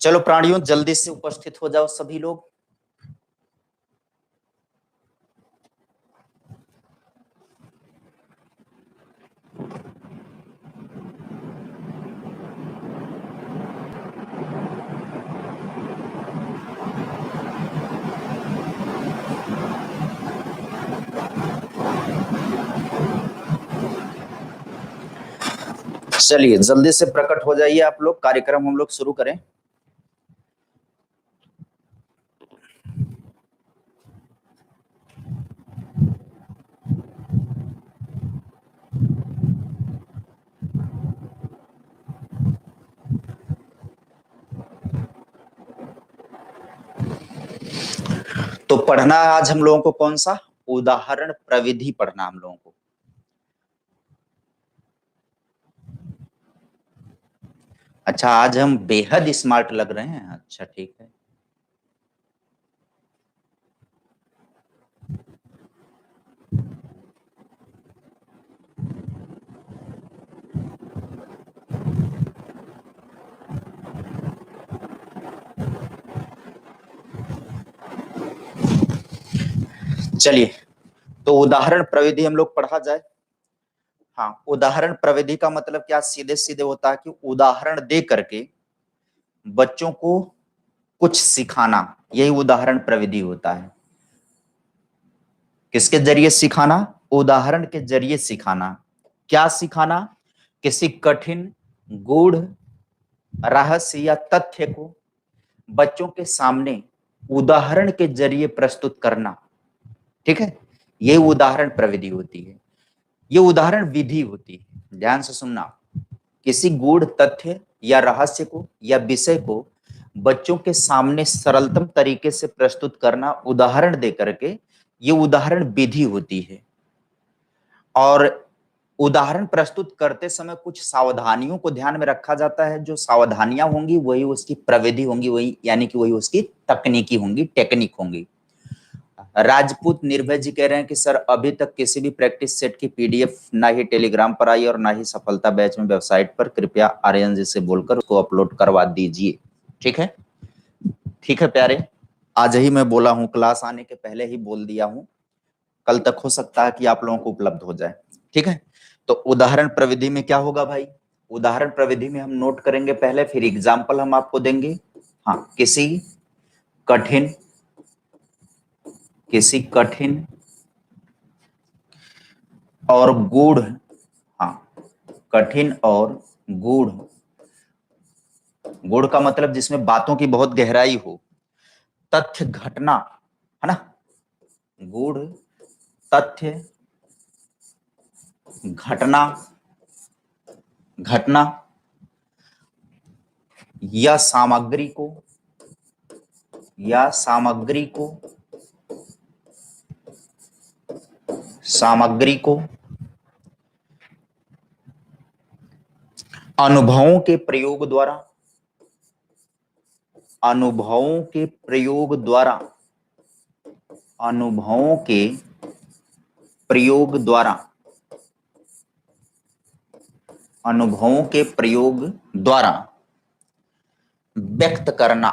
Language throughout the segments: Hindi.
चलो प्राणियों, जल्दी से उपस्थित हो जाओ सभी लोग। चलिए जल्दी से प्रकट हो जाइए आप लोग, कार्यक्रम हम लोग शुरू करें। तो पढ़ना आज हम लोगों को कौन सा? उदाहरण प्रविधि पढ़ना हम लोगों को। अच्छा, आज हम बेहद स्मार्ट लग रहे हैं। अच्छा ठीक है। चलिए, तो उदाहरण प्रविधि हम लोग पढ़ा जाए। हाँ, उदाहरण प्रविधि का मतलब क्या? सीधे सीधे होता है कि उदाहरण दे करके बच्चों को कुछ सिखाना, यही उदाहरण प्रविधि होता है। किसके जरिए सिखाना? उदाहरण के जरिए सिखाना। क्या सिखाना? किसी कठिन, गूढ़ रहस्य या तथ्य को बच्चों के सामने उदाहरण के जरिए प्रस्तुत करना। ठीक है, ये उदाहरण प्रविधि होती है, ये उदाहरण विधि होती है। ध्यान से सुनना। किसी गूढ़ तथ्य या रहस्य को या विषय को बच्चों के सामने सरलतम तरीके से प्रस्तुत करना उदाहरण दे करके, ये उदाहरण विधि होती है। और उदाहरण प्रस्तुत करते समय कुछ सावधानियों को ध्यान में रखा जाता है। जो सावधानियां होंगी वही उसकी प्रविधि होंगी, वही यानी कि वही उसकी तकनीकी होंगी, टेक्निक होंगी। राजपूत निर्भय जी कह रहे हैं कि सर अभी तक किसी भी प्रैक्टिस सेट की पीडीएफ ना ही टेलीग्राम पर आई और ना ही सफलता बैच में वेबसाइट पर, कृपया आर्यन जी से बोलकर उसको अपलोड करवा दीजिए। ठीक है, ठीक है प्यारे, आज ही मैं बोला हूं, क्लास आने के पहले ही बोल दिया हूं, कल तक हो सकता है कि आप लोगों को उपलब्ध हो जाए। ठीक है, तो उदाहरण प्रविधि में क्या होगा भाई? उदाहरण प्रविधि में हम नोट करेंगे पहले, फिर एग्जाम्पल हम आपको देंगे। हाँ, कठिन किसी कठिन और गूढ़, हाँ, कठिन और गूढ़, गूढ़ का मतलब जिसमें बातों की बहुत गहराई हो, तथ्य घटना, है ना, गूढ़ तथ्य घटना, घटना या सामग्री को, या सामग्री को, सामग्री को अनुभवों के प्रयोग द्वारा, अनुभवों के प्रयोग द्वारा, अनुभवों के प्रयोग द्वारा, अनुभवों के प्रयोग द्वारा व्यक्त करना,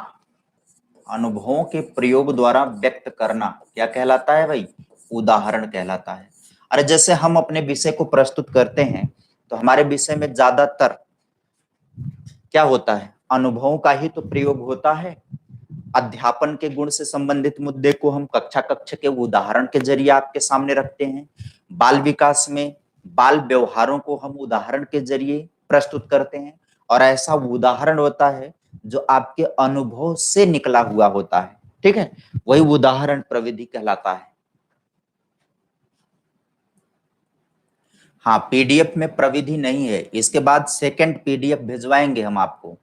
अनुभवों के प्रयोग द्वारा व्यक्त करना क्या कहलाता है भाई? उदाहरण कहलाता है। अरे जैसे हम अपने विषय को प्रस्तुत करते हैं तो हमारे विषय में ज्यादातर क्या होता है? अनुभवों का ही तो प्रयोग होता है। अध्यापन के गुण से संबंधित मुद्दे को हम कक्षा के उदाहरण के जरिए आपके सामने रखते हैं। बाल विकास में बाल व्यवहारों को हम उदाहरण के जरिए प्रस्तुत करते हैं, और ऐसा उदाहरण होता है जो आपके अनुभव से निकला हुआ होता है। ठीक है, वही उदाहरण प्रविधि कहलाता है। हाँ, पीडीएफ में प्रविधि नहीं है, इसके बाद सेकंड पीडीएफ भिजवाएंगे हम आपको।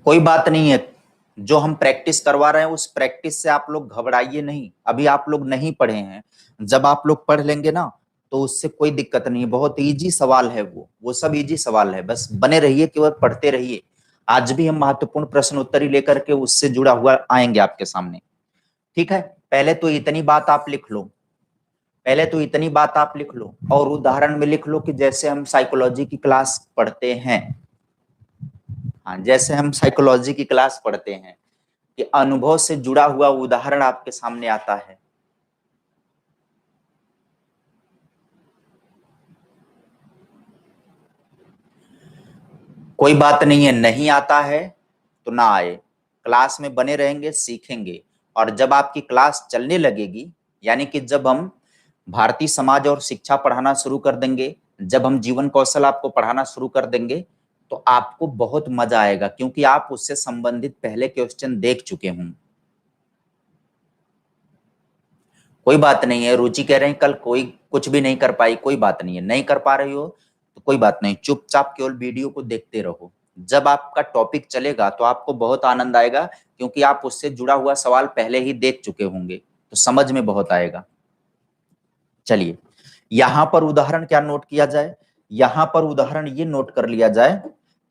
कोई बात नहीं है, जो हम प्रैक्टिस करवा रहे हैं उस प्रैक्टिस से आप लोग घबराइए नहीं। अभी आप लोग नहीं पढ़े हैं, जब आप लोग पढ़ लेंगे ना तो उससे कोई दिक्कत नहीं है। बहुत इजी सवाल है, वो सब इजी सवाल है, बस बने रहिए, केवल पढ़ते रहिए। आज भी हम महत्वपूर्ण प्रश्न उत्तरी लेकर के उससे जुड़ा हुआ आएंगे आपके सामने। ठीक है, पहले तो इतनी बात आप लिख लो, पहले तो इतनी बात आप लिख लो और उदाहरण में लिख लो कि जैसे हम साइकोलॉजी की क्लास पढ़ते हैं। हाँ, जैसे हम साइकोलॉजी की क्लास पढ़ते हैं कि अनुभव से जुड़ा हुआ उदाहरण आपके सामने आता है। कोई बात नहीं है, नहीं आता है तो ना आए, क्लास में बने रहेंगे, सीखेंगे। और जब आपकी क्लास चलने लगेगी, यानी कि जब हम भारतीय समाज और शिक्षा पढ़ाना शुरू कर देंगे, जब हम जीवन कौशल आपको पढ़ाना शुरू कर देंगे, तो आपको बहुत मजा आएगा, क्योंकि आप उससे संबंधित पहले क्वेश्चन देख चुके हों। कोई बात नहीं है, रुचि कह रहे हैं कल कोई कुछ भी नहीं कर पाई, कोई बात नहीं है, नहीं कर पा रही हो तो कोई बात नहीं, चुपचाप केवल वीडियो को देखते रहो। जब आपका टॉपिक चलेगा तो आपको बहुत आनंद आएगा, क्योंकि आप उससे जुड़ा हुआ सवाल पहले ही देख चुके होंगे, तो समझ में बहुत आएगा। चलिए, यहां पर उदाहरण क्या नोट किया जाए, यहां पर उदाहरण ये नोट कर लिया जाए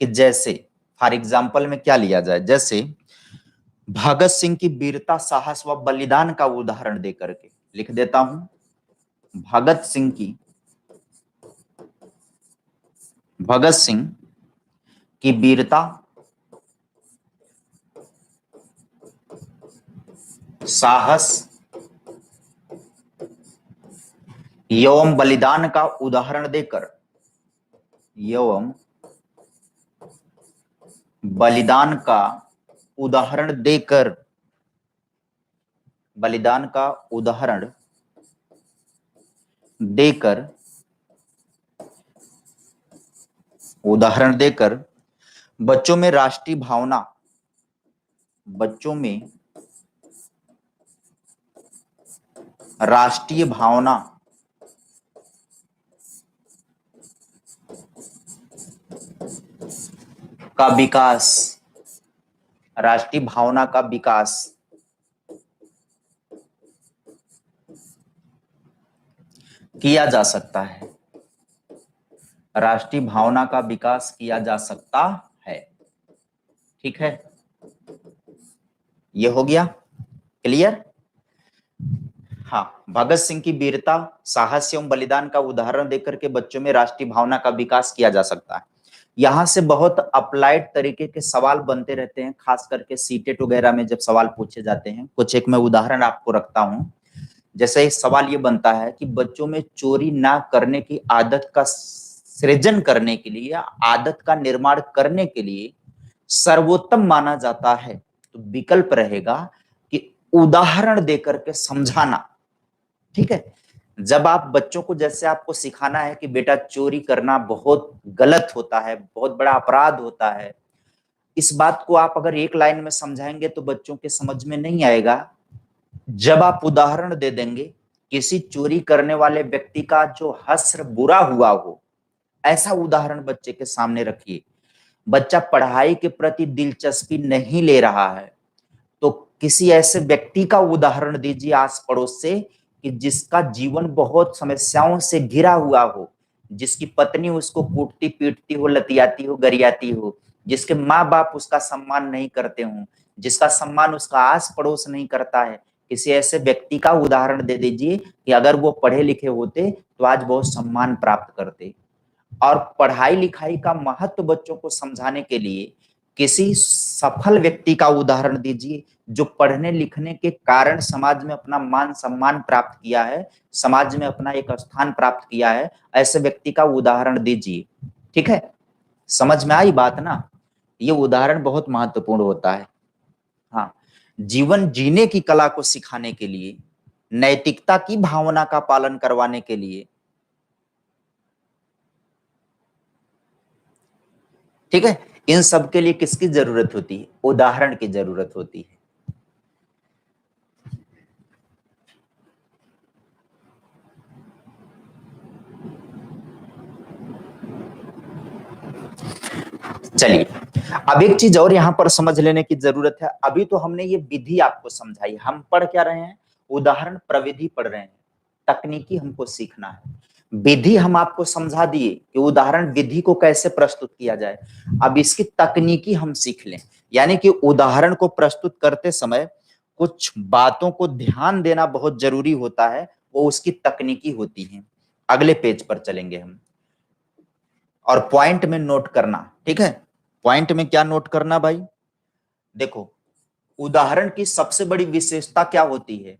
कि जैसे फॉर एग्जाम्पल में क्या लिया जाए, जैसे भगत सिंह की वीरता, साहस व बलिदान का उदाहरण दे करके लिख देता हूं। भगत सिंह की वीरता, साहस एवं बलिदान का उदाहरण देकर, एवं बलिदान का उदाहरण देकर, बलिदान का उदाहरण देकर, उदाहरण देकर बच्चों में राष्ट्रीय भावना, बच्चों में राष्ट्रीय भावना का विकास, राष्ट्रीय भावना का विकास किया जा सकता है, राष्ट्रीय भावना का विकास किया जा सकता है। ठीक है, ये हो गया क्लियर। हाँ, भगत सिंह की वीरता, साहस एवं बलिदान का उदाहरण देकर के बच्चों में राष्ट्रीय भावना का विकास किया जा सकता है। यहाँ से बहुत अप्लाइड तरीके के सवाल बनते रहते हैं, खास करके सीटेट वगैरह में जब सवाल पूछे जाते हैं। कुछ एक मैं उदाहरण आपको रखता हूँ। जैसे एक सवाल ये बनता है कि बच्चों में चोरी ना करने की आदत का सृजन करने के लिए, आदत का निर्माण करने के लिए सर्वोत्तम माना जाता है, तो विकल्प रहेगा कि उदाहरण देकर के समझाना। ठीक है, जब आप बच्चों को, जैसे आपको सिखाना है कि बेटा चोरी करना बहुत गलत होता है, बहुत बड़ा अपराध होता है, इस बात को आप अगर एक लाइन में समझाएंगे तो बच्चों के समझ में नहीं आएगा। जब आप उदाहरण दे देंगे, किसी चोरी करने वाले व्यक्ति का जो हश्र बुरा हुआ हो, ऐसा उदाहरण बच्चे के सामने रखिए। बच्चा पढ़ाई के प्रति दिलचस्पी नहीं ले रहा है, तो किसी ऐसे व्यक्ति का उदाहरण दीजिए आस पड़ोस से कि जिसका जीवन बहुत समस्याओं से घिरा हुआ हो, जिसकी पत्नी उसको कूटती पीटती हो, लतियाती हो, गरियाती हो, जिसके माँ बाप उसका सम्मान नहीं करते हो, जिसका सम्मान उसका आस पड़ोस नहीं करता है। किसी ऐसे व्यक्ति का उदाहरण दे दीजिए कि अगर वो पढ़े लिखे होते तो आज बहुत सम्मान प्राप्त करते। और पढ़ाई लिखाई का महत्व बच्चों को समझाने के लिए किसी सफल व्यक्ति का उदाहरण दीजिए, जो पढ़ने लिखने के कारण समाज में अपना मान सम्मान प्राप्त किया है, समाज में अपना एक स्थान प्राप्त किया है, ऐसे व्यक्ति का उदाहरण दीजिए। ठीक है, समझ में आई बात ना। ये उदाहरण बहुत महत्वपूर्ण होता है। हाँ, जीवन जीने की कला को सिखाने के लिए, नैतिकता की भावना का पालन करवाने के लिए। ठीक है, इन सब के लिए किसकी जरूरत होती है? उदाहरण की जरूरत होती है। चलिए, अब एक चीज और यहां पर समझ लेने की जरूरत है। अभी तो हमने ये विधि आपको समझाई, हम पढ़ क्या रहे हैं? उदाहरण प्रविधि पढ़ रहे हैं, तकनीकी हमको सीखना है। विधि हम आपको समझा दिए कि उदाहरण विधि को कैसे प्रस्तुत किया जाए। अब इसकी तकनीकी हम सीख लें, यानी कि उदाहरण को प्रस्तुत करते समय कुछ बातों को ध्यान देना बहुत जरूरी होता है, वो उसकी तकनीकी होती हैं। अगले पेज पर चलेंगे हम, और पॉइंट में नोट करना, ठीक है। पॉइंट में क्या नोट करना भाई, देखो उदाहरण की सबसे बड़ी विशेषता क्या होती है,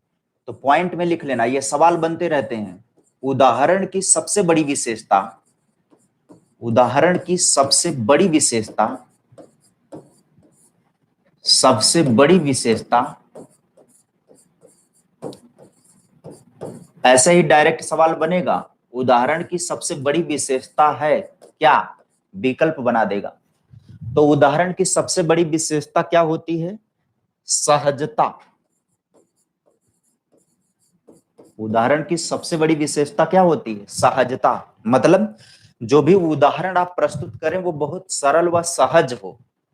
तो पॉइंट में लिख लेना, ये सवाल बनते रहते हैं। उदाहरण की सबसे बड़ी विशेषता, उदाहरण की सबसे बड़ी विशेषता, सबसे बड़ी विशेषता, ऐसे ही डायरेक्ट सवाल बनेगा, उदाहरण की सबसे बड़ी विशेषता है क्या, विकल्प बना देगा। तो उदाहरण की सबसे बड़ी विशेषता क्या होती है, सहजता। उदाहरण की सबसे बड़ी विशेषता क्या होती है, सहजता। मतलब जो भी उदाहरण आप प्रस्तुत करें वो बहुत सरल व सहज हो,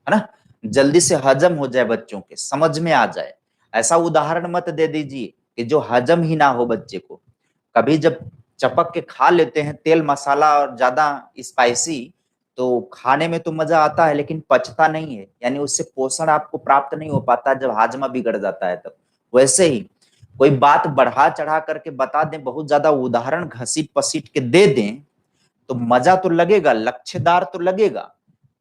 है ना, जल्दी से हजम हो जाए, बच्चों के समझ में आ जाए। ऐसा उदाहरण मत दे दीजिए कि जो हजम ही ना हो बच्चे को। कभी जब चपक के खा लेते हैं तेल मसाला और ज्यादा स्पाइसी, तो खाने में तो मजा आता है लेकिन पचता नहीं है, यानी उससे पोषण आपको प्राप्त नहीं हो पाता जब हाजमा बिगड़ जाता है तब। वैसे ही कोई बात बढ़ा चढ़ा करके बता दें, बहुत ज्यादा उदाहरण घसीट पसीट के दे दें, तो मजा तो लगेगा, लक्ष्यदार तो लगेगा,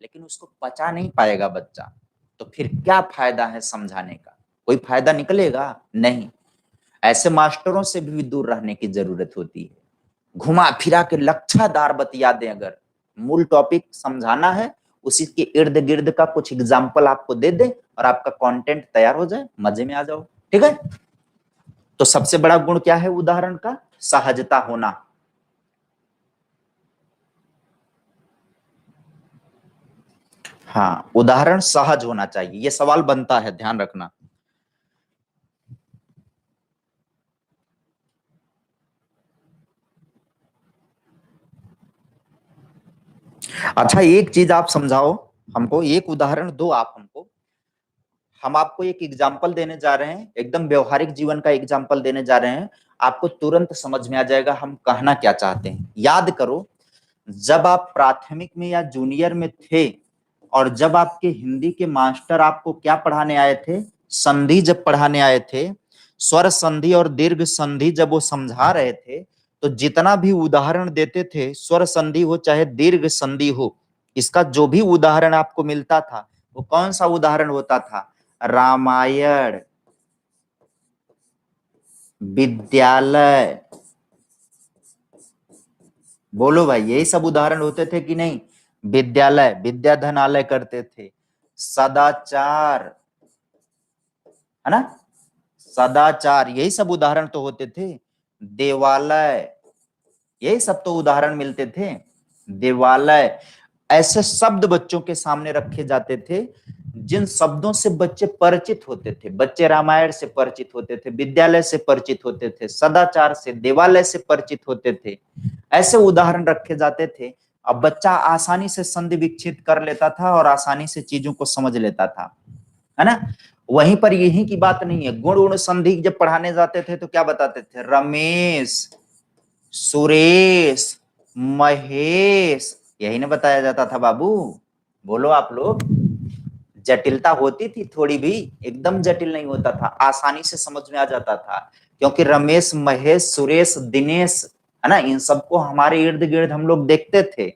लेकिन उसको पचा नहीं पाएगा बच्चा। तो फिर क्या फायदा है समझाने का, कोई फायदा निकलेगा नहीं। ऐसे मास्टरों से भी दूर रहने की जरूरत होती है। घुमा फिरा के लच्छादार बतिया दें, अगर मूल टॉपिक समझाना है उसी के इर्द गिर्द का कुछ एग्जाम्पल आपको दे दे और आपका कंटेंट तैयार हो जाए, मजे में आ जाओ, ठीक है। तो सबसे बड़ा गुण क्या है उदाहरण का, सहजता होना। हाँ, उदाहरण सहज होना चाहिए, ये सवाल बनता है, ध्यान रखना। अच्छा एक चीज आप समझाओ हमको, एक उदाहरण दो आप हमको। हम आपको एक एग्जाम्पल देने जा रहे हैं, एकदम व्यवहारिक जीवन का एग्जाम्पल देने जा रहे हैं, आपको तुरंत समझ में आ जाएगा हम कहना क्या चाहते हैं। याद करो, जब आप प्राथमिक में या जूनियर में थे और जब आपके हिंदी के मास्टर आपको क्या पढ़ाने आए थे, संधि जब पढ़ाने आए थे, स्वर संधि और दीर्घ संधि जब वो समझा रहे थे, तो जितना भी उदाहरण देते थे, स्वर संधि हो चाहे दीर्घ संधि हो, इसका जो भी उदाहरण आपको मिलता था वो कौन सा उदाहरण होता था, रामायण, विद्यालय, बोलो भाई यही सब उदाहरण होते थे कि नहीं। विद्यालय, विद्याधनालय करते थे। सदाचार, है ना, सदाचार, यही सब उदाहरण तो होते थे। देवालय, यही सब तो उदाहरण मिलते थे। देवालय, ऐसे शब्द बच्चों के सामने रखे जाते थे जिन शब्दों से बच्चे परिचित होते थे। बच्चे रामायण से परिचित होते थे, विद्यालय से परिचित होते थे, सदाचार से, देवालय से परिचित होते थे। ऐसे उदाहरण रखे जाते थे। अब बच्चा आसानी से संधि विच्छेद कर लेता था और आसानी से चीजों को समझ लेता था, है ना। वहीं पर यही की बात नहीं है, गुण गुण संधि जब पढ़ाने जाते थे तो क्या बताते थे, रमेश, सुरेश, महेश, यही ना बताया जाता था बाबू। बोलो आप लोग, जटिलता होती थी थोड़ी भी, एकदम जटिल नहीं होता था, आसानी से समझ में आ जाता था। क्योंकि रमेश, महेश, सुरेश, दिनेश, है ना, इन सबको हमारे इर्द गिर्द हम लोग देखते थे।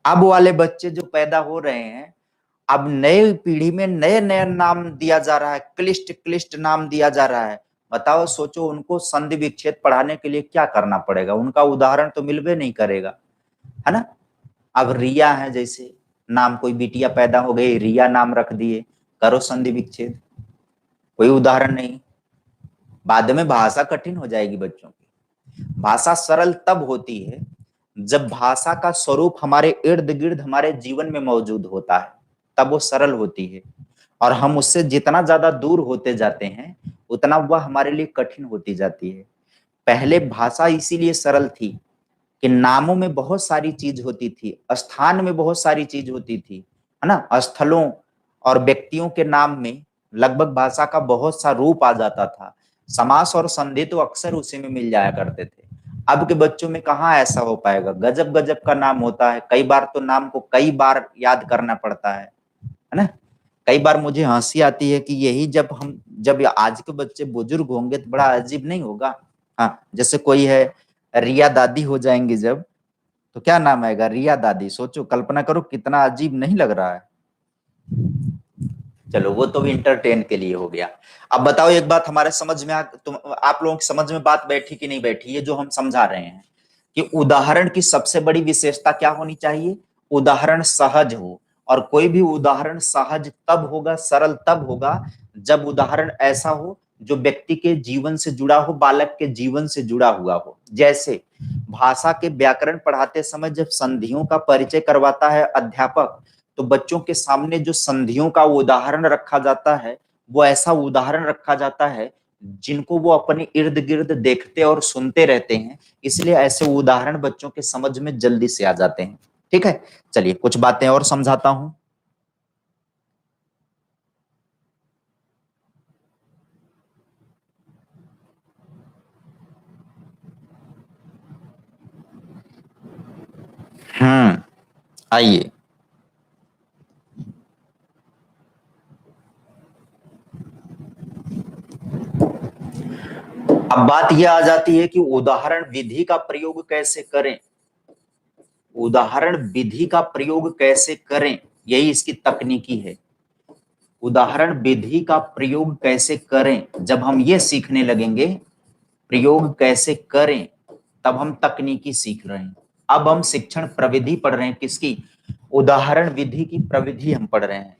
अब वाले बच्चे जो पैदा हो रहे हैं, अब नए पीढ़ी में नए नए नाम दिया जा रहा है, क्लिष्ट क्लिष्ट नाम दिया जा रहा है। बताओ, सोचो उनको संधि विच्छेद पढ़ाने के लिए क्या करना पड़ेगा, उनका उदाहरण तो मिलबे नहीं करेगा, है ना। अब रिया है जैसे नाम, कोई बिटिया पैदा हो गई, रिया नाम रख दिए, करो संधि विच्छेद, कोई उदाहरण नहीं। बाद में भाषा कठिन हो जाएगी बच्चों की। भाषा सरल तब होती है जब भाषा का स्वरूप हमारे इर्द गिर्द हमारे जीवन में मौजूद होता है, तब वो सरल होती है। और हम उससे जितना ज्यादा दूर होते जाते हैं उतना वह हमारे लिए कठिन होती जाती है। पहले भाषा इसीलिए सरल थी कि नामों में बहुत सारी चीज होती थी, स्थान में बहुत सारी चीज होती थी, है ना, स्थलों और व्यक्तियों के नाम में लगभग भाषा का बहुत सा रूप आ जाता था। समास और संधि तो अक्सर उसी में मिल जाया करते थे। अब के बच्चों में कहाँ ऐसा हो पाएगा, गजब गजब का नाम होता है, कई बार तो नाम को कई बार याद करना पड़ता है ना। कई बार मुझे हंसी आती है कि यही जब आज के बच्चे बुजुर्ग होंगे तो बड़ा अजीब नहीं होगा, हाँ, जैसे कोई है रिया दादी हो जाएंगी जब, तो क्या नाम आएगा? रिया दादी। सोचो, कल्पना करो, कितना अजीब नहीं लग रहा है? चलो वो तो भी इंटरटेन के लिए हो गया। अब बताओ एक बात, हमारे समझ में तुम आप लोगों की समझ में बात बैठी कि नहीं बैठी? ये जो हम समझा रहे हैं कि उदाहरण की सबसे बड़ी विशेषता क्या होनी चाहिए? उदाहरण सहज हो। और कोई भी उदाहरण सहज तब होगा, सरल तब होगा, जब उदाहरण ऐसा हो जो व्यक्ति के जीवन से जुड़ा हो, बालक के जीवन से जुड़ा हुआ हो। जैसे भाषा के व्याकरण पढ़ाते समय जब संधियों का परिचय करवाता है अध्यापक, तो बच्चों के सामने जो संधियों का उदाहरण रखा जाता है, वो ऐसा उदाहरण रखा जाता है जिनको वो अपने इर्द गिर्द देखते और सुनते रहते हैं। इसलिए ऐसे उदाहरण बच्चों के समझ में जल्दी से आ जाते हैं। ठीक है, चलिए कुछ बातें और समझाता हूं। आइए। अब बात यह आ जाती है कि उदाहरण विधि का प्रयोग कैसे करें। उदाहरण विधि का प्रयोग कैसे करें, यही इसकी तकनीकी है। उदाहरण विधि का प्रयोग कैसे करें, जब हम ये सीखने लगेंगे प्रयोग कैसे करें, तब हम तकनीकी सीख रहे हैं। अब हम शिक्षण प्रविधि पढ़ रहे हैं, किसकी? उदाहरण विधि की प्रविधि हम पढ़ रहे हैं।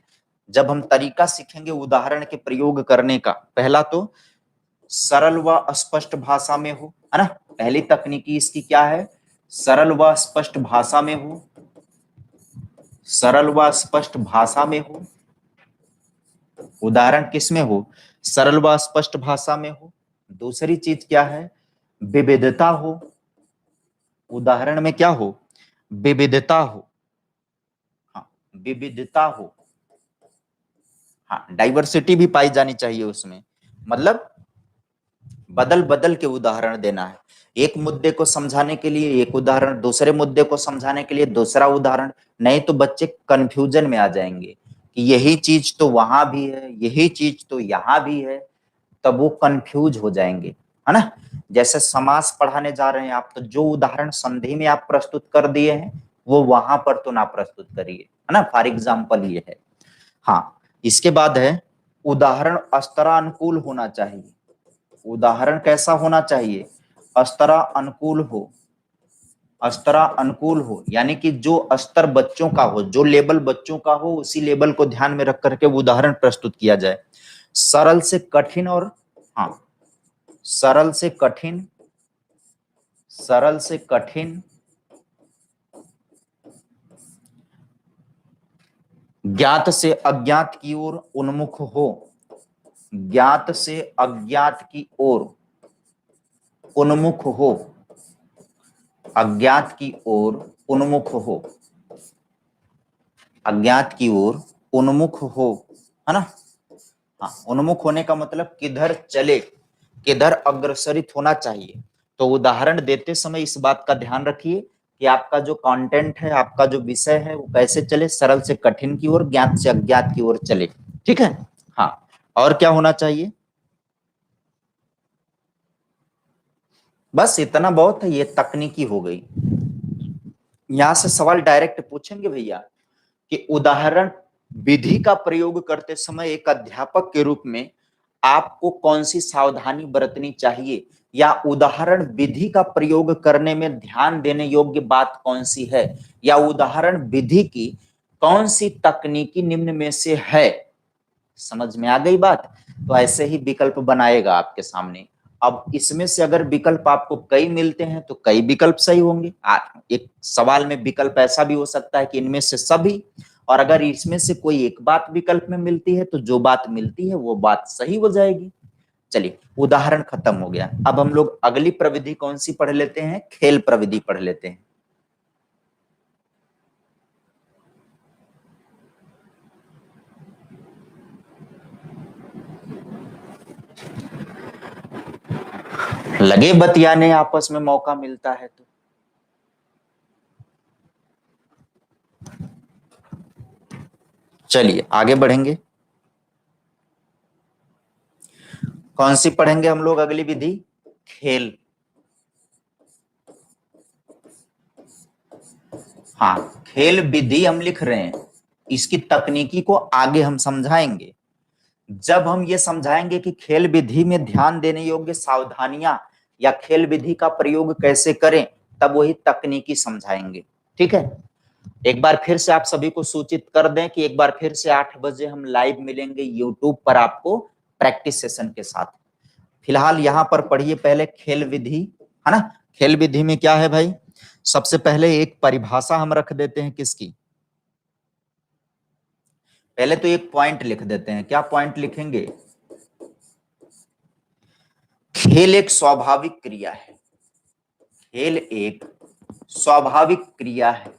जब हम तरीका सीखेंगे उदाहरण के प्रयोग करने का, पहला तो सरल व स्पष्ट भाषा में हो, है ना? पहली तकनीकी इसकी क्या है? सरल व स्पष्ट भाषा में हो। सरल व स्पष्ट भाषा में हो। उदाहरण किस में हो? सरल व स्पष्ट भाषा में हो। दूसरी चीज क्या है? विविधता हो। उदाहरण में क्या हो? विविधता हो। हाँ, विविधता हो। हाँ, डाइवर्सिटी भी पाई जानी चाहिए उसमें। मतलब बदल बदल के उदाहरण देना है। एक मुद्दे को समझाने के लिए एक उदाहरण, दूसरे मुद्दे को समझाने के लिए दूसरा उदाहरण। नहीं तो बच्चे कंफ्यूजन में आ जाएंगे कि यही चीज तो वहां भी है, यही चीज तो यहाँ भी है, तब वो कंफ्यूज हो जाएंगे, है ना? जैसे समास पढ़ाने जा रहे हैं आप, तो जो उदाहरण संधि में आप प्रस्तुत कर दिए हैं वो वहां पर तो ना प्रस्तुत करिए, है ना? फॉर एग्जाम्पल ये है। हाँ, इसके बाद है उदाहरण स्तरानुकूल होना चाहिए। उदाहरण कैसा होना चाहिए? स्तरा अनुकूल हो। स्तरा अनुकूल हो यानी कि जो स्तर बच्चों का हो, जो लेवल बच्चों का हो, उसी लेवल को ध्यान में रख करके उदाहरण प्रस्तुत किया जाए। सरल से कठिन और हाँ, सरल से कठिन, सरल से कठिन, ज्ञात से अज्ञात की ओर उन्मुख हो। ज्ञात से अज्ञात की ओर उन्मुख हो। अज्ञात की ओर उन्मुख हो। अज्ञात की ओर उन्मुख हो, है ना? हाँ, उन्मुख होने का मतलब किधर चले, किधर अग्रसरित होना चाहिए। तो उदाहरण देते समय इस बात का ध्यान रखिए कि आपका जो कंटेंट है, आपका जो विषय है, वो कैसे चले, सरल से कठिन की ओर, ज्ञात से अज्ञात की ओर चले। ठीक है? हाँ, और क्या होना चाहिए? बस इतना बहुत है, ये तकनीकी हो गई। यहां से सवाल डायरेक्ट पूछेंगे भैया कि उदाहरण विधि का प्रयोग करते समय एक अध्यापक के रूप में आपको कौन सी सावधानी बरतनी चाहिए, या उदाहरण विधि का प्रयोग करने में ध्यान देने योग्य बात कौन सी है, या उदाहरण विधि की कौन सी तकनीकी निम्न में से है। समझ में आ गई बात? तो ऐसे ही विकल्प बनाएगा आपके सामने। अब इसमें से अगर विकल्प आपको कई मिलते हैं तो कई विकल्प सही होंगे। एक सवाल में विकल्प ऐसा भी हो सकता है कि इनमें से सभी, और अगर इसमें से कोई एक बात विकल्प में मिलती है तो जो बात मिलती है वो बात सही हो जाएगी। चलिए, उदाहरण खत्म हो गया। अब हम लोग अगली प्रविधि कौन सी पढ़ लेते हैं? खेल प्रविधि पढ़ लेते हैं। लगे बतियाने, आपस में मौका मिलता है तो। चलिए आगे बढ़ेंगे। कौन सी पढ़ेंगे हम लोग अगली विधि? खेल। हाँ, खेल विधि हम लिख रहे हैं, इसकी तकनीकी को आगे हम समझाएंगे। जब हम ये समझाएंगे कि खेल विधि में ध्यान देने योग्य सावधानियां या खेल विधि का प्रयोग कैसे करें, तब वही तकनीकी समझाएंगे। ठीक है, एक बार फिर से आप सभी को सूचित कर दें कि एक बार फिर से 8 बजे हम लाइव मिलेंगे यूट्यूब पर आपको प्रैक्टिस सेशन के साथ। फिलहाल यहाँ पर पढ़िए पहले खेल विधि, है ना। खेल विधि में क्या है भाई, सबसे पहले एक परिभाषा हम रख देते हैं किसकी, पहले तो एक पॉइंट लिख देते हैं। क्या पॉइंट लिखेंगे, खेल एक स्वाभाविक क्रिया है, खेल एक स्वाभाविक क्रिया है,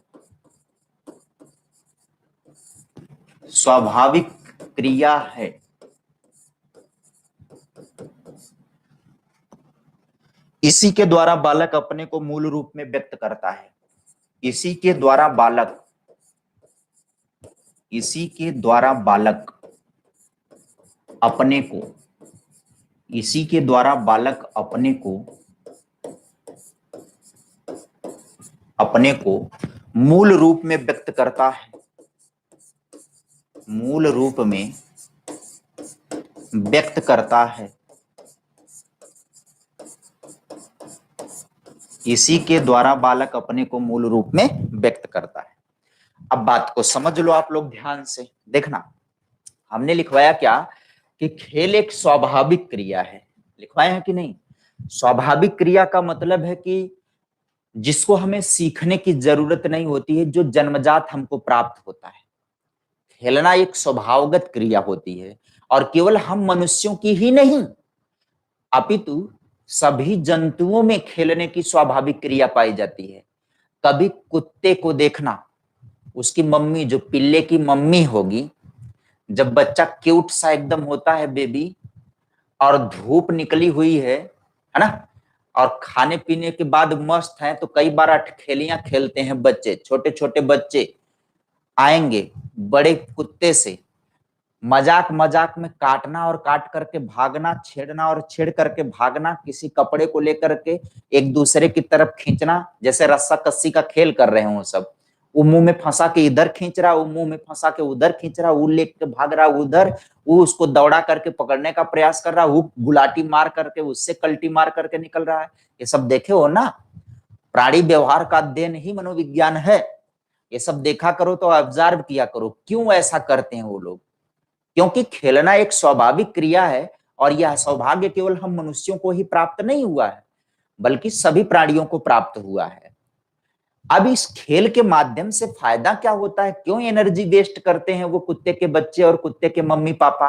स्वाभाविक क्रिया है। इसी के द्वारा बालक अपने को मूल रूप में व्यक्त करता है, इसी के द्वारा बालक, इसी के द्वारा बालक अपने को, इसी के द्वारा बालक अपने को, अपने को मूल रूप में व्यक्त करता है, मूल रूप में व्यक्त करता है। इसी के द्वारा बालक अपने को मूल रूप में व्यक्त करता है। अब बात को समझ लो आप लोग ध्यान से, देखना हमने लिखवाया क्या कि खेल एक स्वाभाविक क्रिया है, लिखवाया है कि नहीं। स्वाभाविक क्रिया का मतलब है कि जिसको हमें सीखने की जरूरत नहीं होती है, जो जन्मजात हमको प्राप्त होता है। खेलना एक स्वभावगत क्रिया होती है और केवल हम मनुष्यों की ही नहीं अपितु सभी जंतुओं में खेलने की स्वाभाविक क्रिया पाई जाती है। कभी कुत्ते को देखना, उसकी मम्मी जो पिल्ले की मम्मी होगी, जब बच्चा क्यूट सा एकदम होता है बेबी और धूप निकली हुई है ना, और खाने पीने के बाद मस्त है, तो कई बार अटखेलियां खेलते हैं बच्चे, छोटे छोटे बच्चे आएंगे बड़े कुत्ते से, मजाक मजाक में काटना और काट करके भागना, छेड़ना और छेड़ करके भागना, किसी कपड़े को लेकर के एक दूसरे की तरफ खींचना, जैसे रस्सा कस्सी का खेल कर रहे हो सब। वो मुंह में फंसा के इधर खींच रहा, वो मुंह में फंसा के उधर खींच रहा, वो लेके भाग रहा उधर, वो उसको दौड़ा करके पकड़ने का प्रयास कर रहा, वो गुलाटी मार करके उससे कल्टी मार करके निकल रहा है। ये सब देखे हो ना, प्राणी व्यवहार का अध्ययन ही मनोविज्ञान है। ये सब देखा करो तो ऑब्जर्व किया करो क्यों ऐसा करते हैं वो लोग, क्योंकि खेलना एक स्वाभाविक क्रिया है और यह सौभाग्य केवल हम मनुष्यों को ही प्राप्त नहीं हुआ है, बल्कि सभी प्राणियों को प्राप्त हुआ है। अब इस खेल के माध्यम से फायदा क्या होता है, क्यों एनर्जी वेस्ट करते हैं वो कुत्ते के बच्चे और कुत्ते के मम्मी पापा,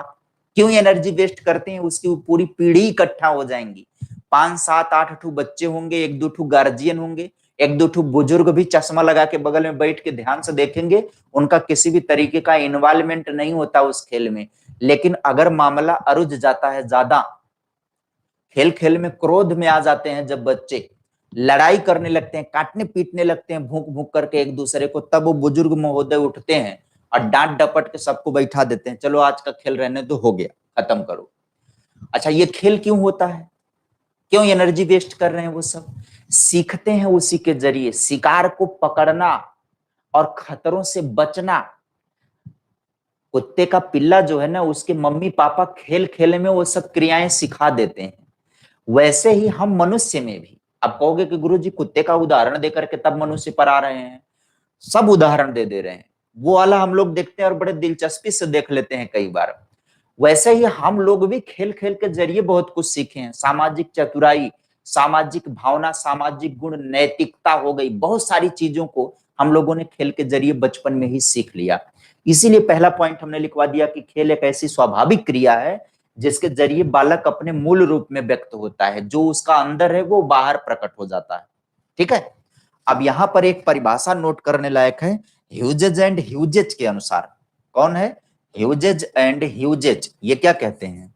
क्यों एनर्जी वेस्ट करते हैं, उसकी पूरी पीढ़ी इकट्ठा हो जाएंगी, 5 7 8 ठू बच्चे होंगे, 1 2 ठू गार्जियन होंगे, 1 2 ठू बुजुर्ग भी चश्मा लगा के बगल में बैठ के ध्यान से देखेंगे, उनका किसी भी तरीके का इन्वॉल्वमेंट नहीं होता उस खेल में। लेकिन अगर मामला अरुझ जाता है ज्यादा, खेल खेल में क्रोध में आ जाते हैं, जब बच्चे लड़ाई करने लगते हैं, काटने पीटने लगते हैं भूख भूख करके एक दूसरे को, तब वो बुजुर्ग महोदय उठते हैं और डांट डपट के सबको बैठा देते हैं, चलो आज का खेल रहने तो हो गया, खत्म करो। अच्छा, ये खेल क्यों होता है, क्यों एनर्जी वेस्ट कर रहे हैं वो सब, सीखते हैं उसी के जरिए शिकार को पकड़ना और खतरों से बचना। कुत्ते का पिल्ला जो है ना, उसके मम्मी पापा खेल खेल में वो सब क्रियाएं सिखा देते हैं। वैसे ही हम मनुष्य में भी, आप कहोगे कि गुरु जी कुत्ते का उदाहरण देकर के तब मनुष्य पर आ रहे हैं, सब उदाहरण दे रहे हैं, वो वाला हम लोग देखते हैं और बड़े दिलचस्पी से देख लेते हैं कई बार। वैसे ही हम लोग भी खेल खेल के जरिए बहुत कुछ सीखे हैं, सामाजिक चतुराई, सामाजिक भावना, सामाजिक गुण, नैतिकता हो गई, बहुत सारी चीजों को हम लोगों ने खेल के जरिए बचपन में ही सीख लिया। इसीलिए पहला पॉइंट हमने लिखवा दिया कि खेल एक ऐसी स्वाभाविक क्रिया है जिसके जरिए बालक अपने मूल रूप में व्यक्त होता है, जो उसका अंदर है वो बाहर प्रकट हो जाता है। ठीक है, अब यहां पर एक परिभाषा नोट करने लायक है, ह्यूजेज एंड ह्यूजेज के अनुसार। कौन है, ह्यूजेज एंड ह्यूजेज, ये क्या कहते हैं,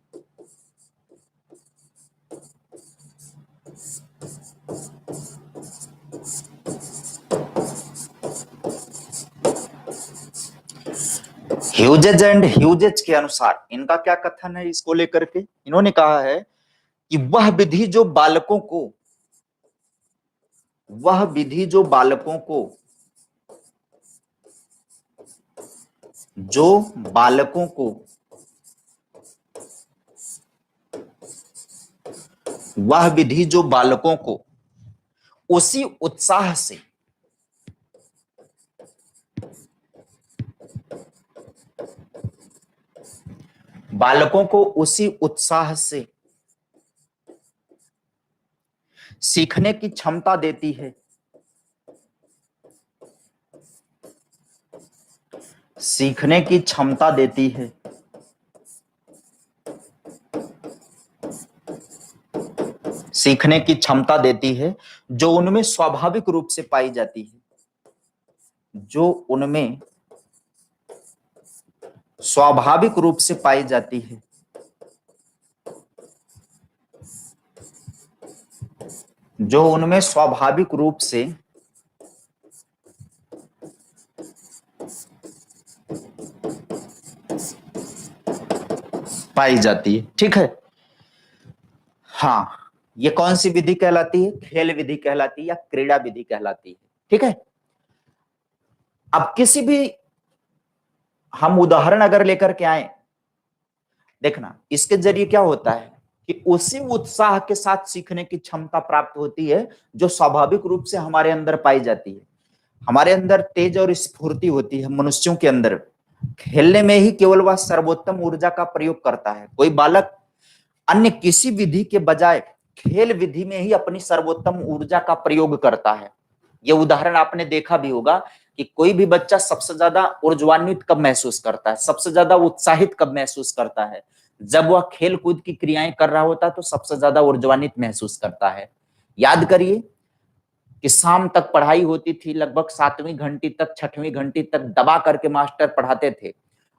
ह्यूजेज एंड ह्यूजेज के अनुसार इनका क्या कथन है, इसको लेकर के इन्होंने कहा है कि वह विधि जो बालकों को जो बालकों को वह विधि जो बालकों को उसी उत्साह से सीखने की क्षमता देती है, सीखने की क्षमता देती है, सीखने की क्षमता देती है जो उनमें स्वाभाविक रूप से पाई जाती है, जो उनमें स्वाभाविक रूप से पाई जाती है, जो उनमें स्वाभाविक रूप से पाई जाती है। ठीक है, हाँ, ये कौन सी विधि कहलाती है? खेल विधि कहलाती है या क्रीड़ा विधि कहलाती है। ठीक है, अब किसी भी हम उदाहरण अगर लेकर के आए, देखना इसके जरिए क्या होता है कि उसी उत्साह के साथ सीखने की क्षमता प्राप्त होती है जो स्वाभाविक रूप से हमारे अंदर पाई जाती है। हमारे अंदर तेज और स्फूर्ति होती है। मनुष्यों के अंदर खेलने में ही केवल वह सर्वोत्तम ऊर्जा का प्रयोग करता है। कोई बालक अन्य किसी विधि के बजाय खेल विधि में ही अपनी सर्वोत्तम ऊर्जा का प्रयोग करता है। यह उदाहरण आपने देखा भी होगा कि कोई भी बच्चा सबसे ज्यादा ऊर्जान्वित कब महसूस करता है, सबसे ज्यादा उत्साहित कब महसूस करता है? जब वह खेल कूद की क्रियाएं कर रहा होता है तो सबसे ज्यादा ऊर्जान्वित महसूस करता है। याद करिए कि शाम तक पढ़ाई होती थी, लगभग 7वीं घंटी तक 6वीं घंटी तक दबा करके मास्टर पढ़ाते थे,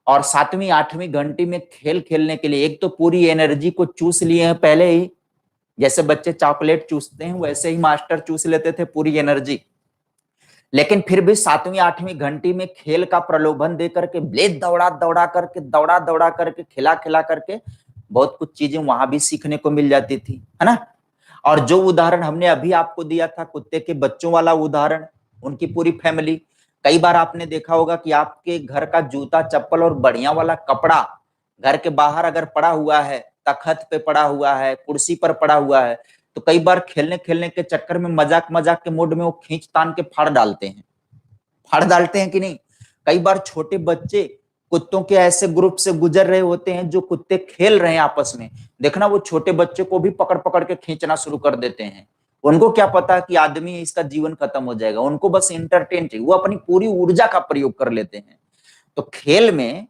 और 7वीं 8वीं घंटी में खेल खेलने के लिए एक तो पूरी एनर्जी को चूस लिए हैं पहले ही, जैसे बच्चे चॉकलेट चूसते हैं वैसे ही मास्टर चूस लेते थे पूरी एनर्जी। लेकिन फिर भी 7वीं 8वीं घंटी में खेल का प्रलोभन दे करके दौड़ा दौड़ा करके खिला खिला करके बहुत कुछ चीजें वहां भी सीखने को मिल जाती थी, है ना। और जो उदाहरण हमने अभी आपको दिया था कुत्ते के बच्चों वाला उदाहरण, उनकी पूरी फैमिली, कई बार आपने देखा होगा कि आपके घर का जूता चप्पल और बढ़िया वाला कपड़ा घर के बाहर अगर पड़ा हुआ है, तखत पे पड़ा हुआ है, कुर्सी पर पड़ा हुआ है, तो कई बार खेलने खेलने के चक्कर में मजाक मजाक के मूड में वो खींच तान के फाड़ डालते हैं। फाड़ डालते हैं कि नहीं? कई बार छोटे बच्चे कुत्तों के ऐसे ग्रुप से गुजर रहे होते हैं जो कुत्ते खेल रहे हैं आपस में, देखना वो छोटे बच्चे को भी पकड़ पकड़ के खींचना शुरू कर देते हैं। उनको क्या पता कि आदमी इसका जीवन खत्म हो जाएगा, उनको बस इंटरटेन चाहिए, वो अपनी पूरी ऊर्जा का प्रयोग कर लेते हैं। तो खेल में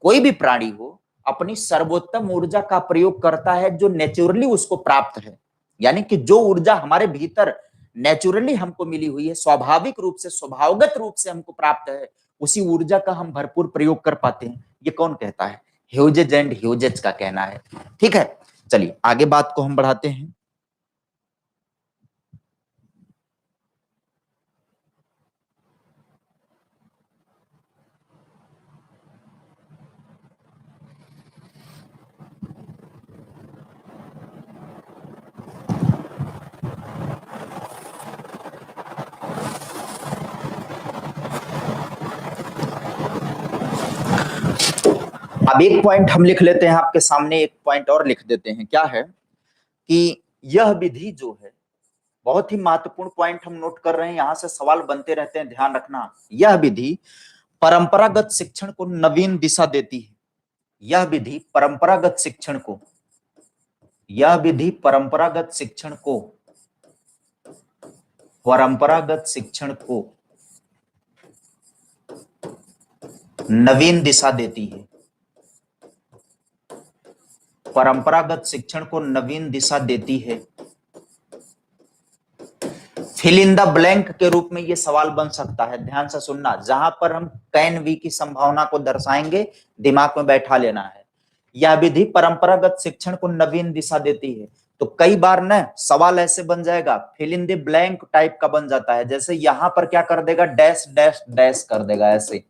कोई भी प्राणी हो अपनी सर्वोत्तम ऊर्जा का प्रयोग करता है जो नेचुरली उसको प्राप्त है, यानी कि जो ऊर्जा हमारे भीतर नेचुरली हमको मिली हुई है, स्वाभाविक रूप से स्वभावगत रूप से हमको प्राप्त है, उसी ऊर्जा का हम भरपूर प्रयोग कर पाते हैं। ये कौन कहता है? ह्यूजेस एंड ह्यूजेस का कहना है। ठीक है, चलिए आगे बात को हम बढ़ाते हैं। अब एक पॉइंट हम लिख लेते हैं आपके सामने, एक पॉइंट और लिख देते हैं। क्या है कि यह विधि जो है, बहुत ही महत्वपूर्ण पॉइंट हम नोट कर रहे हैं, यहां से सवाल बनते रहते हैं, ध्यान रखना। यह विधि परंपरागत शिक्षण को नवीन दिशा देती है। यह विधि परंपरागत शिक्षण को, यह विधि परंपरागत शिक्षण को, परंपरागत शिक्षण को नवीन दिशा देती है। परंपरागत शिक्षण को नवीन दिशा देती है। फिल इन द ब्लैंक के रूप में यह सवाल बन सकता है, ध्यान से सुनना। जहां पर हम कैन बी की संभावना को दर्शाएंगे, दिमाग में बैठा लेना है। यह विधि परंपरागत शिक्षण को नवीन दिशा देती है। तो कई बार ना सवाल ऐसे बन जाएगा, fill in the blank type का बन जाता है, जैसे यहां पर क्या कर देगा, डैश डैश डैश कर देगा ऐसे,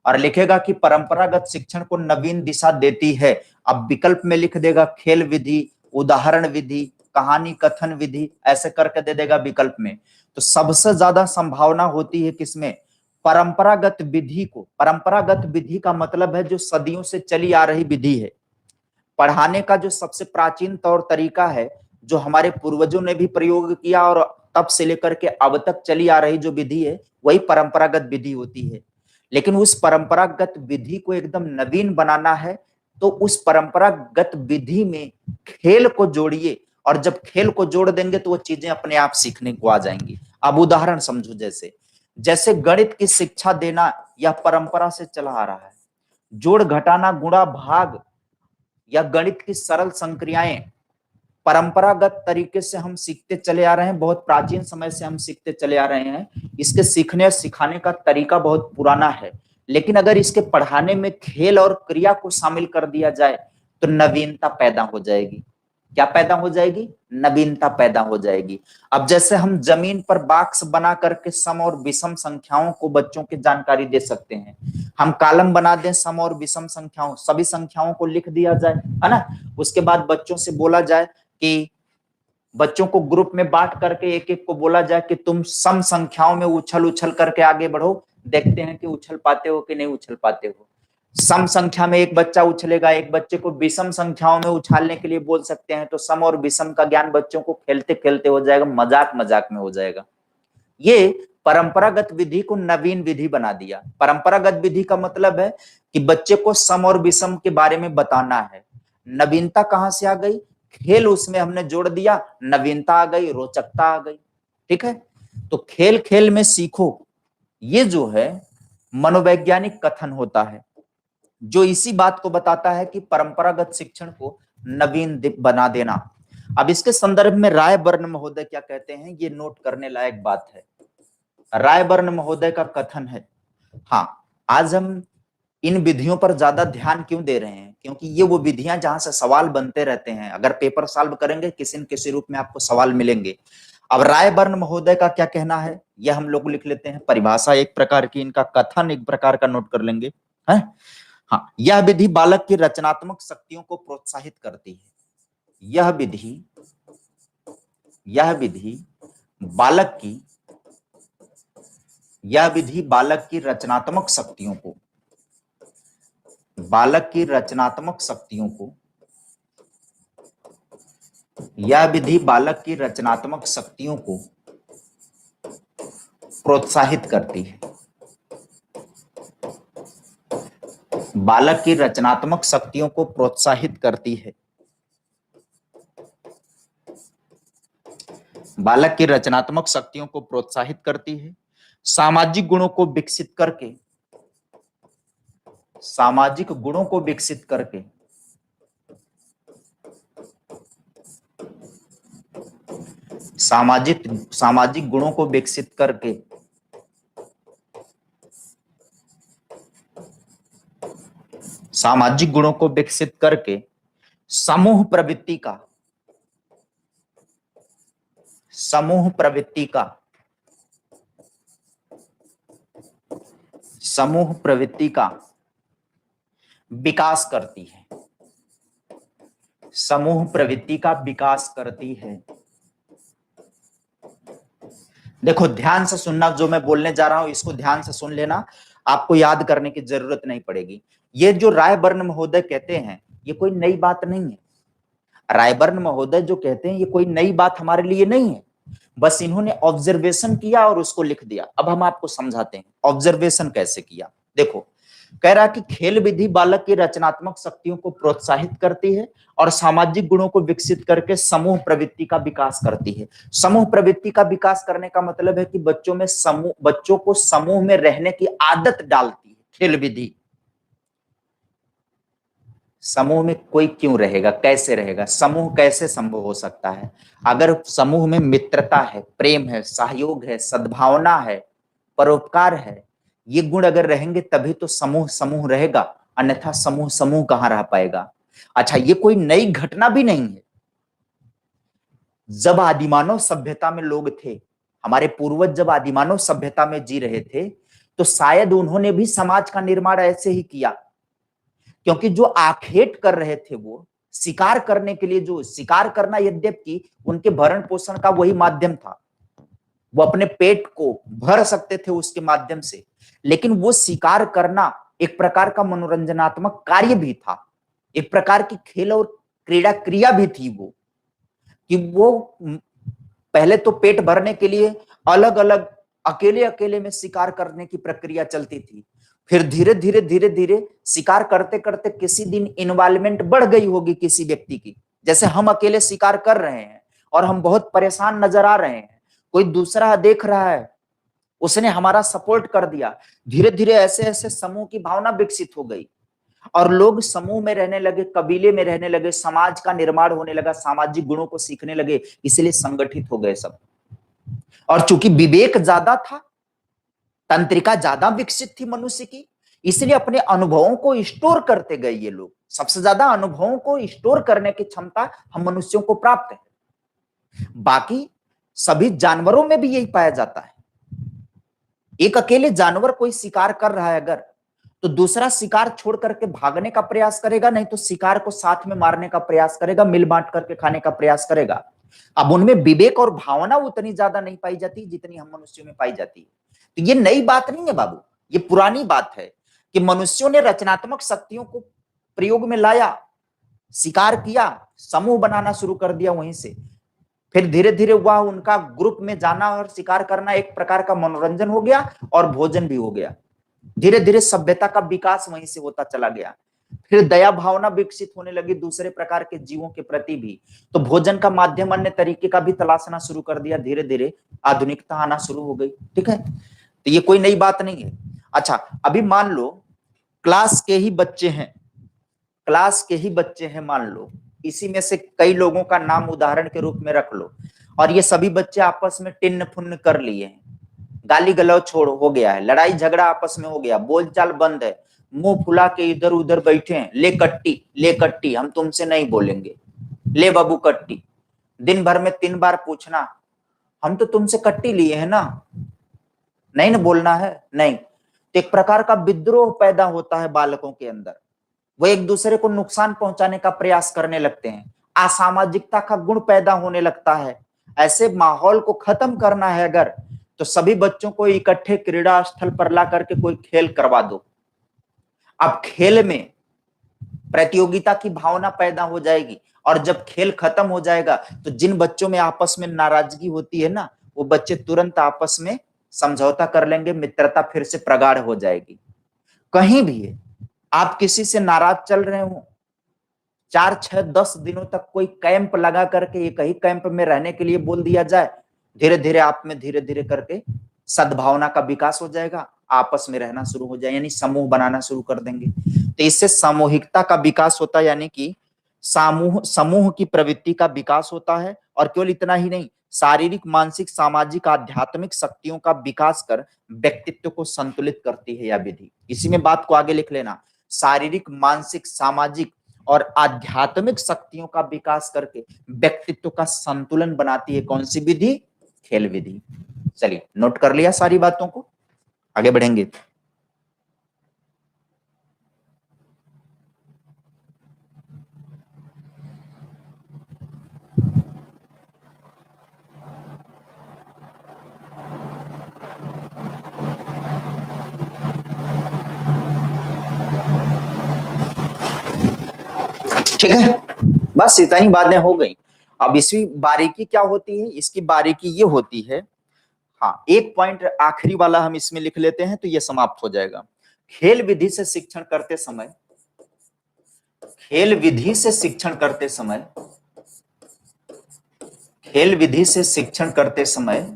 और लिखेगा कि परंपरागत शिक्षण को नवीन दिशा देती है। अब विकल्प में लिख देगा खेल विधि, उदाहरण विधि, कहानी कथन विधि, ऐसे करके दे देगा विकल्प में। तो सबसे ज्यादा संभावना होती है किसमें? परंपरागत विधि को, परंपरागत विधि का मतलब है जो सदियों से चली आ रही विधि है, पढ़ाने का जो सबसे प्राचीन तौर तरीका है, जो हमारे पूर्वजों ने भी प्रयोग किया और तब से लेकर के अब तक चली आ रही जो विधि है, वही परंपरागत विधि होती है। लेकिन उस परंपरागत विधि को एकदम नवीन बनाना है, तो उस परंपरागत विधि में खेल को जोड़िए, और जब खेल को जोड़ देंगे तो वो चीजें अपने आप सीखने को आ जाएंगी। अब उदाहरण समझो, जैसे जैसे गणित की शिक्षा देना यह परंपरा से चला आ रहा है। जोड़ घटाना गुणा भाग या गणित की सरल संक्रियाएं परंपरागत तरीके से हम सीखते चले आ रहे हैं, बहुत प्राचीन समय से हम सीखते चले आ रहे हैं। इसके सीखने और सिखाने का तरीका बहुत पुराना है, लेकिन अगर इसके पढ़ाने में खेल और क्रिया को शामिल कर दिया जाए तो नवीनता पैदा हो जाएगी। क्या पैदा हो जाएगी? नवीनता पैदा हो जाएगी। अब जैसे हम जमीन पर बॉक्स बना करके सम और विषम संख्याओं को बच्चों की जानकारी दे सकते हैं, हम कॉलम बना दें सम और विषम संख्याओं, सभी संख्याओं को लिख दिया जाए, है ना। उसके बाद बच्चों से बोला जाए कि बच्चों को ग्रुप में बांट करके एक एक को बोला जाए कि तुम सम संख्याओं में उछल उछल करके आगे बढ़ो, देखते हैं कि उछल पाते हो कि नहीं उछल पाते हो। सम संख्या में एक बच्चा उछलेगा, एक बच्चे को विषम संख्याओं में उछालने के लिए बोल सकते हैं, तो सम और विषम का ज्ञान बच्चों को खेलते खेलते हो जाएगा, मजाक मजाक में हो जाएगा। ये परंपरागत विधि को नवीन विधि बना दिया। परंपरागत विधि का मतलब है कि बच्चे को सम और विषम के बारे में बताना है। नवीनता कहां से आ गई? खेल उसमें हमने जोड़ दिया, नवीनता आ गई, रोचकता आ गई। ठीक है, तो खेल खेल में सीखो, ये जो है मनोवैज्ञानिक कथन होता है, जो इसी बात को बताता है कि परंपरागत शिक्षण को नवीन बना देना। अब इसके संदर्भ में रायबर्न महोदय क्या कहते हैं, ये नोट करने लायक बात है। रायबर्न महोदय का कथन है, हाँ, आज हम इन विधियों पर ज्यादा ध्यान क्यों दे रहे हैं, क्योंकि ये वो विधियां जहां से सवाल बनते रहते हैं। अगर पेपर सॉल्व करेंगे किसी न किसी रूप में आपको सवाल मिलेंगे। अब रायबर्न महोदय का क्या कहना है, यह हम लोग लिख लेते हैं, परिभाषा एक प्रकार की, इनका कथन एक प्रकार का नोट कर लेंगे, है। हाँ, यह विधि बालक की रचनात्मक शक्तियों को प्रोत्साहित करती है। यह विधि बालक की यह विधि बालक की रचनात्मक शक्तियों को यह विधि बालक की रचनात्मक शक्तियों को प्रोत्साहित करती है। बालक की रचनात्मक शक्तियों को प्रोत्साहित करती है। बालक की रचनात्मक शक्तियों को प्रोत्साहित करती है। सामाजिक गुणों को विकसित करके सामाजिक गुणों को विकसित करके सामाजिक गुणों को विकसित करके सामाजिक गुणों को विकसित करके समूह प्रवृत्ति का समूह प्रवृत्ति का विकास करती है। समूह प्रवृत्ति का विकास करती है। देखो, ध्यान से सुनना, जो मैं बोलने जा रहा हूं इसको ध्यान से सुन लेना, आपको याद करने की जरूरत नहीं पड़ेगी। ये जो रायबर्न महोदय कहते हैं ये कोई नई बात नहीं है। रायबर्न महोदय जो कहते हैं ये कोई नई बात हमारे लिए नहीं है, बस इन्होंने ऑब्जर्वेशन किया और उसको लिख दिया। अब हम आपको समझाते हैं ऑब्जर्वेशन कैसे किया। देखो, कह रहा कि खेल विधि बालक की रचनात्मक शक्तियों को प्रोत्साहित करती है और सामाजिक गुणों को विकसित करके समूह प्रवृत्ति का विकास करती है। समूह प्रवृत्ति का विकास करने का मतलब है कि बच्चों को समूह में रहने की आदत डालती है खेल विधि। समूह में कोई क्यों रहेगा, कैसे रहेगा, समूह कैसे संभव हो सकता है? अगर समूह में मित्रता है, प्रेम है, सहयोग है, सद्भावना है, परोपकार है, ये गुण अगर रहेंगे तभी तो समूह समूह रहेगा, अन्यथा समूह समूह कहां रह पाएगा। अच्छा, ये कोई नई घटना भी नहीं है। जब आदिमानव सभ्यता में लोग थे, हमारे पूर्वज जब आदिमानव सभ्यता में जी रहे थे, तो शायद उन्होंने भी समाज का निर्माण ऐसे ही किया, क्योंकि जो आखेट कर रहे थे वो शिकार करने के लिए, जो शिकार करना यद्यपि उनके भरण पोषण का वही माध्यम था, वो अपने पेट को भर सकते थे उसके माध्यम से, लेकिन वो शिकार करना एक प्रकार का मनोरंजनात्मक कार्य भी था, एक प्रकार की खेल और क्रीड़ा क्रिया भी थी वो, कि वो पहले तो पेट भरने के लिए अलग अलग अकेले अकेले में शिकार करने की प्रक्रिया चलती थी, फिर धीरे धीरे धीरे धीरे शिकार करते करते किसी दिन इन्वॉल्वमेंट बढ़ गई होगी किसी व्यक्ति की, जैसे हम अकेले शिकार कर रहे हैं और हम बहुत परेशान नजर आ रहे हैं, कोई दूसरा देख रहा है, उसने हमारा सपोर्ट कर दिया, धीरे धीरे ऐसे ऐसे समूह की भावना विकसित हो गई और लोग समूह में रहने लगे, कबीले में रहने लगे, समाज का निर्माण होने लगा, सामाजिक गुणों को सीखने लगे, इसलिए संगठित हो गए सब। और चूंकि विवेक ज्यादा था, तंत्रिका ज्यादा विकसित थी मनुष्य की, इसलिए अपने अनुभवों को स्टोर करते गए ये लोग। सबसे ज्यादा अनुभवों को स्टोर करने की क्षमता हम मनुष्यों को प्राप्त है। बाकी सभी जानवरों में भी यही पाया जाता है। एक अकेले जानवर कोई शिकार कर रहा है अगर, तो दूसरा शिकार छोड़ करके भागने का प्रयास करेगा, नहीं तो शिकार को साथ में मारने का प्रयास करेगा, मिल बांट करके खाने का प्रयास करेगा। अब उनमें विवेक और भावना उतनी ज्यादा नहीं पाई जाती जितनी हम मनुष्यों में पाई जाती है। तो ये नई बात नहीं है बाबू, ये पुरानी बात है कि मनुष्यों ने रचनात्मक शक्तियों को प्रयोग में लाया, शिकार किया, समूह बनाना शुरू कर दिया, वहीं से फिर धीरे धीरे वह उनका ग्रुप में जाना और शिकार करना एक प्रकार का मनोरंजन हो गया और भोजन भी हो गया। धीरे धीरे सभ्यता का विकास वहीं से होता चला गया। फिर दया भावना विकसित होने लगी दूसरे प्रकार के जीवों के प्रति भी, तो भोजन का माध्यम अन्य तरीके का भी तलाशना शुरू कर दिया, धीरे धीरे आधुनिकता आना शुरू हो गई। ठीक है, तो ये कोई नई बात नहीं है। अच्छा, अभी मान लो क्लास के ही बच्चे हैं, क्लास के ही बच्चे हैं मान लो, इसी में से कई लोगों का नाम उदाहरण के रूप में रख लो, और ये सभी बच्चे आपस में टिन्न फुन्न कर लिए हैं, गाली गलौज छोड़ हो गया है, लड़ाई झगड़ा आपस में हो गया, बोलचाल बंद है, मुंह फुला के इधर उधर बैठे हैं, ले कट्टी हम तुमसे नहीं बोलेंगे, ले बाबू कट्टी, दिन भर में 3 बार पूछना, हम तो तुमसे कट्टी लिए हैं ना, नहीं ना बोलना है, नहीं। तो एक प्रकार का विद्रोह पैदा होता है बालकों के अंदर, वो एक दूसरे को नुकसान पहुंचाने का प्रयास करने लगते हैं, असामाजिकता का गुण पैदा होने लगता है। ऐसे माहौल को खत्म करना है अगर, तो सभी बच्चों को इकट्ठे क्रीड़ा स्थल पर ला करके कोई खेल करवा दो। अब खेल में प्रतियोगिता की भावना पैदा हो जाएगी, और जब खेल खत्म हो जाएगा तो जिन बच्चों में आपस में नाराजगी होती है ना, वो बच्चे तुरंत आपस में समझौता कर लेंगे, मित्रता फिर से प्रगाढ़ हो जाएगी। कहीं भी है, आप किसी से नाराज चल रहे हो, 4, 6, 10 दिनों तक कोई कैंप लगा करके एक ही कैंप में रहने के लिए बोल दिया जाए, धीरे धीरे आप में धीरे धीरे करके सद्भावना का विकास हो जाएगा, आपस में रहना शुरू हो जाए, यानी समूह बनाना शुरू कर देंगे। तो इससे सामूहिकता का विकास होता है, यानी कि समूह की प्रवृत्ति का विकास होता है। और केवल इतना ही नहीं, शारीरिक, मानसिक, सामाजिक, आध्यात्मिक शक्तियों का विकास कर व्यक्तित्व को संतुलित करती है यह विधि। इसी में बात को आगे लिख लेना, शारीरिक, मानसिक, सामाजिक और आध्यात्मिक शक्तियों का विकास करके व्यक्तित्व का संतुलन बनाती है कौन सी विधि? खेल विधि। चलिए, नोट कर लिया सारी बातों को, आगे बढ़ेंगे। ठीक है, बस इतना ही बातें हो गई। अब इसकी बारीकी क्या होती है? इसकी बारीकी ये होती है, हाँ, एक पॉइंट आखिरी वाला हम इसमें लिख लेते हैं तो ये समाप्त हो जाएगा। खेल विधि से शिक्षण करते समय, खेल विधि से शिक्षण करते समय, खेल विधि से शिक्षण करते समय,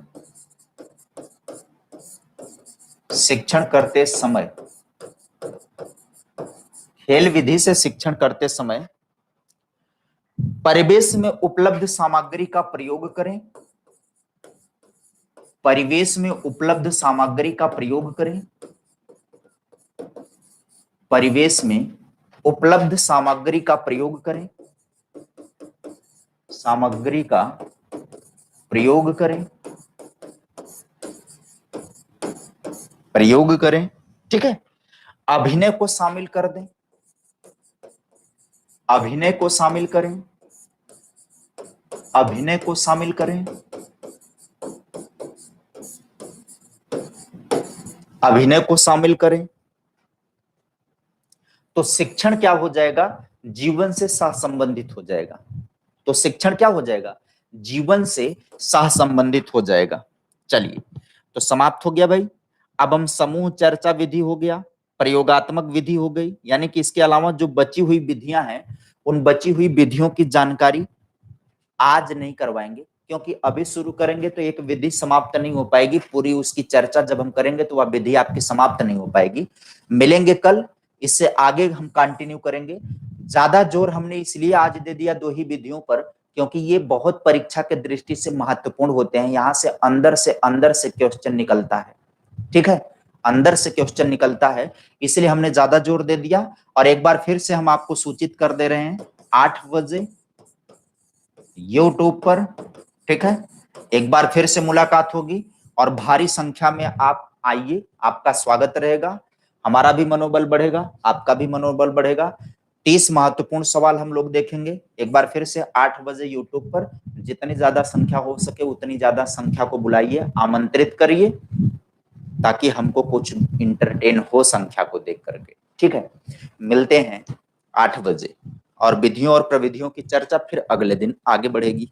शिक्षण करते समय, खेल विधि से शिक्षण करते समय परिवेश में उपलब्ध सामग्री का प्रयोग करें, परिवेश में उपलब्ध सामग्री का प्रयोग करें, परिवेश में उपलब्ध सामग्री का प्रयोग करें, सामग्री का प्रयोग करें, प्रयोग करें। ठीक है, अभिनय को शामिल कर दें, अभिनय को शामिल करें, अभिनय को शामिल करें, अभिनय को शामिल करें। तो शिक्षण क्या हो जाएगा, जीवन से सहसंबंधित हो जाएगा। तो शिक्षण क्या हो जाएगा, जीवन से सहसंबंधित हो जाएगा। चलिए, तो समाप्त हो गया भाई। अब हम समूह चर्चा विधि हो गया, प्रयोगात्मक विधि हो गई, यानी कि इसके अलावा जो बची हुई विधियां हैं, उन बची हुई विधियों की जानकारी आज नहीं करवाएंगे, क्योंकि अभी शुरू करेंगे तो एक विधि समाप्त नहीं हो पाएगी। पूरी उसकी चर्चा जब हम करेंगे तो वह विधि आपकी समाप्त नहीं हो पाएगी। मिलेंगे कल, इससे आगे हम कंटिन्यू करेंगे। ज्यादा जोर हमने इसलिए आज दे दिया दो ही विधियों पर, क्योंकि ये बहुत परीक्षा के दृष्टि से महत्वपूर्ण होते हैं। यहाँ से अंदर से क्वेश्चन निकलता है, ठीक है, अंदर से क्वेश्चन निकलता है, इसलिए हमने ज्यादा जोर दे दिया। और एक बार फिर से हम आपको सूचित कर दे रहे हैं, 8 बजे यूट्यूब पर, ठीक है, एक बार फिर से मुलाकात होगी और भारी संख्या में आप आइए, आपका स्वागत रहेगा। हमारा भी मनोबल बढ़ेगा, आपका भी मनोबल बढ़ेगा। 30 महत्वपूर्ण सवाल हम लोग देखेंगे एक बार फिर से 8 बजे यूट्यूब पर। जितनी ज्यादा संख्या हो सके उतनी ज्यादा संख्या को बुलाइए, आमंत्रित करिए, ताकि हमको कुछ इंटरटेन हो संख्या को देख करके, ठीक है। मिलते हैं 8 बजे और विधियों और प्रविधियों की चर्चा फिर अगले दिन आगे बढ़ेगी।